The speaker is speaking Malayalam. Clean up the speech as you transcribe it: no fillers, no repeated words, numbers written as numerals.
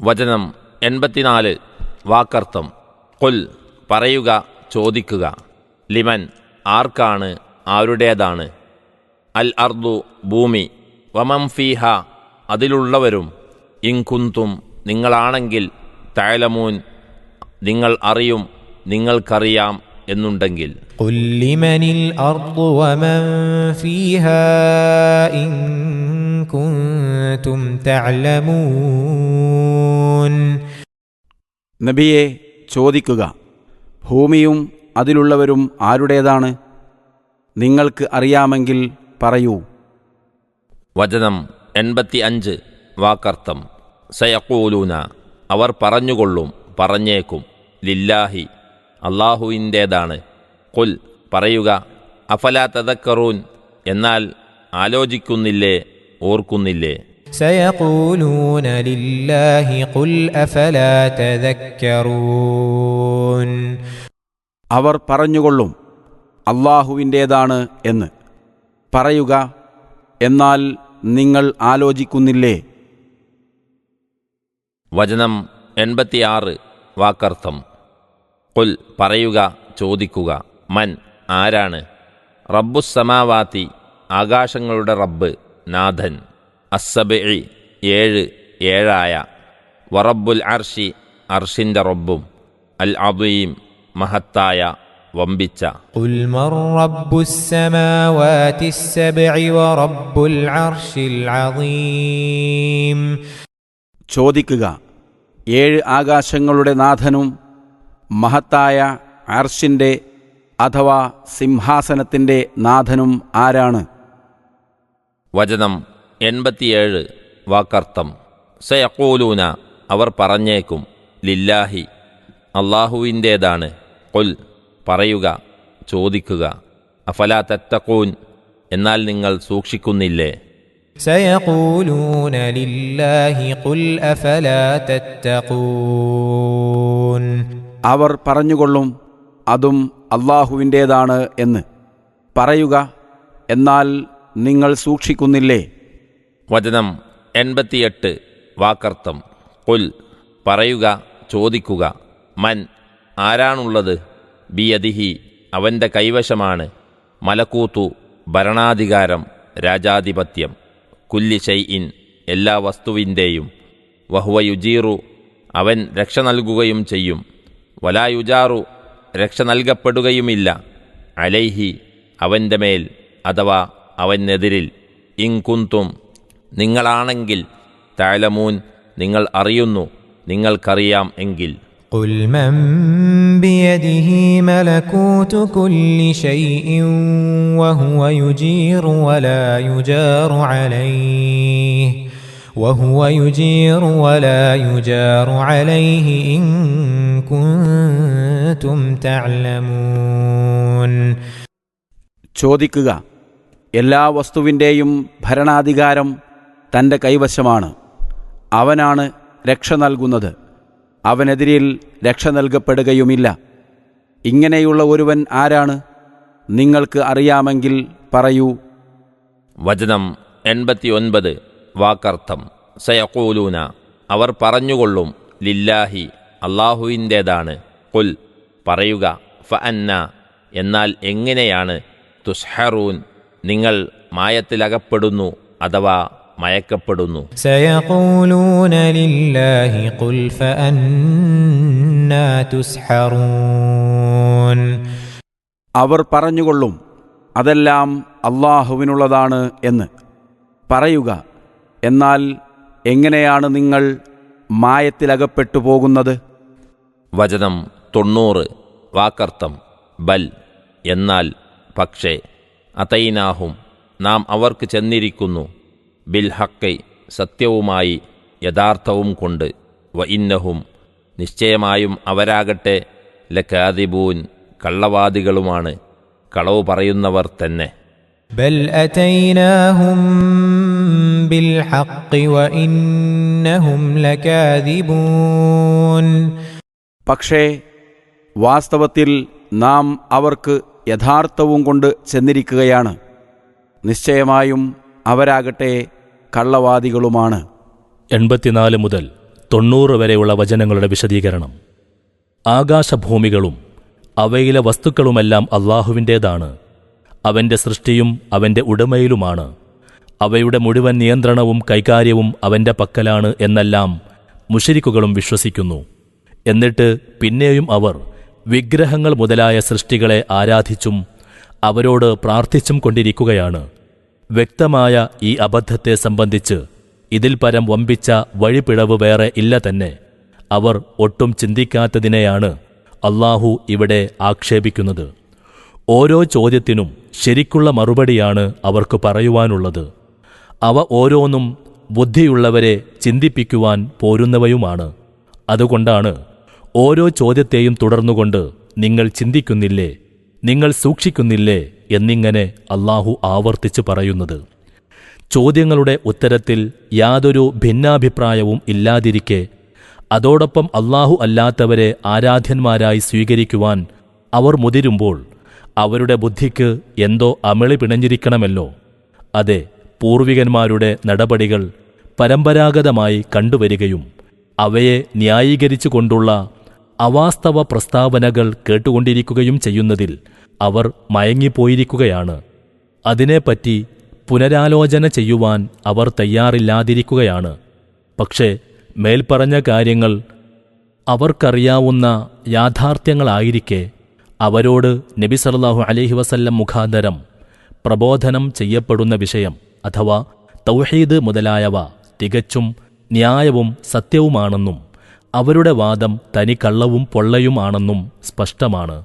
വചനം 84 വാക്കർത്ഥം. ഖുൽ പറയുക, ചോദിക്കുക. ലിമൻ ആർക്കാണ്, ആരുടേതാണ്. അൽ അർദു ഭൂമി, വമൻ ഫീഹ അതിലുള്ളവരും, ഇൻ കുന്തും നിങ്ങളാണെങ്കിൽ, തഅലമൂൻ നിങ്ങൾ അറിയും, നിങ്ങൾക്കറിയാം എന്നുണ്ടെങ്കിൽ. ഖുൽ ലിമനിൽ അർദു വമൻ ഫീഹാ ഇൻ കുന്തും തഅലമൂൻ. നബിയെ ചോദിക്കുക, ഭൂമിയും അതിലുള്ളവരും ആരുടേതാണ്? നിങ്ങൾക്ക് അറിയാമെങ്കിൽ പറയൂ. വചനം 85 വാക്കർത്ഥം. സയഖൂലൂന അവർ പറഞ്ഞുകൊള്ളും, പറഞ്ഞേക്കും. ലില്ലാഹി അല്ലാഹുവിൻ്റേതാണ്. ഖുൽ പറയുക, അഫലാ തദക്കറൂൻ എന്നാൽ ആലോചിക്കുന്നില്ലേ, ഓർക്കുന്നില്ലേ. സയഖൂലൂന ലില്ലാഹി ഖുൽ അഫലാ തദക്കറൂൻ. അവർ പറഞ്ഞുകൊള്ളും, അല്ലാഹുവിൻ്റേതാണ് എന്ന്. പറയുക, എന്നാൽ നിങ്ങൾ ആലോചിക്കുന്നില്ലേ. വചനം 86 വാക്കർത്ഥം. ഖുൽ പറയുക, ചോദിക്കുക. മൻ ആരാണ്. റബ്ബുസ്സമാവാതി ആകാശങ്ങളുടെ റബ്ബ്, നാഥൻ. അസ്സബഇ 7 വറബ്ബുൽ അർഷി അർഷിൻ്റെ റബ്ബും. അൽ അദീം മഹത്തായ, വമ്പിച്ച. ഖുൽ മർ റബ്ബുസ്സമാവാതി അസ്സബഇ വറബ്ബുൽ അർഷിൽ അദീം. ചോദിക്കുക, 7 ആകാശങ്ങളുടെ നാഥനും മഹത്തായ അർഷിൻ്റെ അഥവാ സിംഹാസനത്തിൻ്റെ നാഥനും ആരാണ്. വചനം 87 വാക്കർത്ഥം. സയഖൂലൂന അവർ പറഞ്ഞേക്കും, ലില്ലാഹി അല്ലാഹുവിൻ്റേതാണ്. ഖുൽ പറയുക, ചോദിക്കുക. അഫലാ തത്തഖൂൻ എന്നാൽ നിങ്ങൾ സൂക്ഷിക്കുന്നില്ലേ. സയഖൂലൂന ലില്ലാഹി ഖുൽ അഫലാ തത്തഖൂൻ. അവർ പറഞ്ഞുകൊള്ളും, അതും അല്ലാഹുവിൻ്റേതാണ് എന്ന്. പറയുക, എന്നാൽ നിങ്ങൾ സൂക്ഷിക്കുന്നില്ലേ. വചനം 88 വാക്കർത്ഥം. ഖുൽ പറയുക, ചോദിക്കുക. മൻ ആരാണുള്ളത്. ബിയദിഹി അവൻ്റെ കൈവശമാണ്. മലക്കൂത്തു ഭരണാധികാരം, രാജാധിപത്യം. കുല്ലി ഷൈഇൻ എല്ലാ വസ്തുവിൻ്റെയും. വഹുവ യുജീറു അവൻ രക്ഷ നൽകുകയും ചെയ്യും. വലാ യുജാറു രക്ഷ നൽകപ്പെടുകയുമില്ല. അലൈഹി അവൻ്റെ മേൽ അഥവാ അവനെതിരിൽ. ഇൻ കുന്തും നിങ്ങളാണെങ്കിൽ, തഅലമൂൻ നിങ്ങൾ അറിയുന്നു, നിങ്ങൾക്കറിയാം എങ്കിൽ. ഖുൽ മൻ ബിയദിഹി മലകൂതു കുല്ലി ഷൈഇൻ വഹുവ യുജീറു വലാ യുജാറു അലൈഹി ഇൻ കുന്തും തഅലമൂൻ. ചോദിക്കുക, എല്ലാ വസ്തുവിൻ്റെയും ഭരണാധികാരം തൻ്റെ കൈവശമാണ്. അവനാണ് രക്ഷ നൽകുന്നത്, അവനെതിരിൽ രക്ഷ നൽകപ്പെടുകയുമില്ല. ഇങ്ങനെയുള്ള ഒരുവൻ ആരാണ്. നിങ്ങൾക്ക് അറിയാമെങ്കിൽ പറയൂ. വചനം 89 വാക്കർത്ഥം. സയഖൂലൂന അവർ പറഞ്ഞുകൊള്ളും, ലില്ലാഹി അല്ലാഹുവിൻ്റേതാണ്. ഖുൽ പറയുക, ഫഅന്ന എന്നാൽ എങ്ങനെയാണ്, തുസ്ഹറൂൻ നിങ്ങൾ മായത്തിലകപ്പെടുന്നു അഥവാ മയക്കപ്പെടുന്നു. സയഖൂലൂന ലില്ലാഹി ഖുൽ ഫഅന്നാ തുസ്ഹറൂൻ. അവർ പറഞ്ഞുകൊള്ളും, അതെല്ലാം അല്ലാഹുവിനുള്ളതാണ് എന്ന്. പറയുക, എന്നാൽ എങ്ങനെയാണ് നിങ്ങൾ മായത്തിലകപ്പെട്ടു പോകുന്നത്. വചനം 90 വാക്കർത്ഥം. ബൽ എന്നാൽ പക്ഷേ, അതൈനാഹും നാം അവർക്ക് ചെന്നിരിക്കുന്നു, ബിൽ ഹഖ് സത്യവുമായി, യഥാർത്ഥവും കൊണ്ട്. വ ഇന്നഹും നിശ്ചയമായും അവരാകട്ടെ, ലകാദിബൂൻ കള്ളവാദികളുമാണ്, കളവ് പറയുന്നവർ തന്നെ. ബൽ അതൈനാഹും ബിൽ ഹഖ് വ ഇന്നഹും ലകാദിബൂൻ. പക്ഷേ വാസ്തവത്തിൽ നാം അവർക്ക് യഥാർത്ഥവും കൊണ്ട് ചെന്നിരിക്കുകയാണ്, നിശ്ചയമായും അവരാകട്ടെ കള്ളവാദികളുമാണ്. 84 മുതൽ 90 വരെയുള്ള വചനങ്ങളുടെ വിശദീകരണം. ആകാശഭൂമികളും അവയിലെ വസ്തുക്കളുമെല്ലാം അള്ളാഹുവിൻ്റേതാണ്. അവൻ്റെ സൃഷ്ടിയും അവൻ്റെ ഉടമയിലുമാണ്. അവയുടെ മുഴുവൻ നിയന്ത്രണവും കൈകാര്യവും അവൻ്റെ പക്കലാണ് എന്നെല്ലാം മുശ്രിക്കുകളും വിശ്വസിക്കുന്നു. എന്നിട്ട് പിന്നെയും അവർ വിഗ്രഹങ്ങൾ മുതലായ സൃഷ്ടികളെ ആരാധിച്ചും അവരോട് പ്രാർത്ഥിച്ചും കൊണ്ടിരിക്കുകയാണ്. വ്യക്തമായ ഈ അബദ്ധത്തെ സംബന്ധിച്ച് ഇതിൽ പരം വമ്പിച്ച വഴിപിഴവ് വേറെ ഇല്ല തന്നെ. അവർ ഒട്ടും ചിന്തിക്കാത്തതിനെയാണ് അള്ളാഹു ഇവിടെ ആക്ഷേപിക്കുന്നത്. ഓരോ ചോദ്യത്തിനും ശരിക്കുള്ള മറുപടിയാണ് അവർക്ക് പറയുവാനുള്ളത്. അവ ഓരോന്നും ബുദ്ധിയുള്ളവരെ ചിന്തിപ്പിക്കുവാൻ പോരുന്നവയുമാണ്. അതുകൊണ്ടാണ് ഓരോ ചോദ്യത്തെയും തുടർന്നുകൊണ്ട് നിങ്ങൾ ചിന്തിക്കുന്നില്ലേ, നിങ്ങൾ സൂക്ഷിക്കുന്നില്ലേ എന്നിങ്ങനെ അള്ളാഹു ആവർത്തിച്ച് പറയുന്നത്. ചോദ്യങ്ങളുടെ ഉത്തരത്തിൽ യാതൊരു ഭിന്നാഭിപ്രായവും ഇല്ലാതിരിക്കെ അതോടൊപ്പം അള്ളാഹു അല്ലാത്തവരെ ആരാധ്യന്മാരായി സ്വീകരിക്കുവാൻ അവർ മുതിരുമ്പോൾ അവരുടെ ബുദ്ധിക്ക് എന്തോ അമിളി പിണഞ്ഞിരിക്കണമല്ലോ. അതെ, പൂർവികന്മാരുടെ നടപടികൾ പരമ്പരാഗതമായി കണ്ടുവരികയും അവയെ ന്യായീകരിച്ചുകൊണ്ടുള്ള അവാസ്തവ പ്രസ്താവനകൾ കേട്ടുകൊണ്ടിരിക്കുകയും ചെയ്യുന്നതിൽ അവർ മയങ്ങിപ്പോയിരിക്കുകയാണ്. അതിനെപ്പറ്റി പുനരാലോചന ചെയ്യുവാൻ അവർ തയ്യാറില്ലാതിരിക്കുകയാണ്. പക്ഷേ മേൽപ്പറഞ്ഞ കാര്യങ്ങൾ അവർക്കറിയാവുന്ന യാഥാർത്ഥ്യങ്ങളായിരിക്കെ അവരോട് നബി സല്ലല്ലാഹു അലൈഹി വസല്ലം മുഖാന്തരം പ്രബോധനം ചെയ്യപ്പെടുന്ന വിഷയം അഥവാ തൗഹീദ് മുതലായവ തികച്ചും ന്യായവും സത്യവുമാണെന്നും അവരുടെ വാദം തനിക്കള്ളവും പൊള്ളയുമാണെന്നും സ്പഷ്ടമാണ്.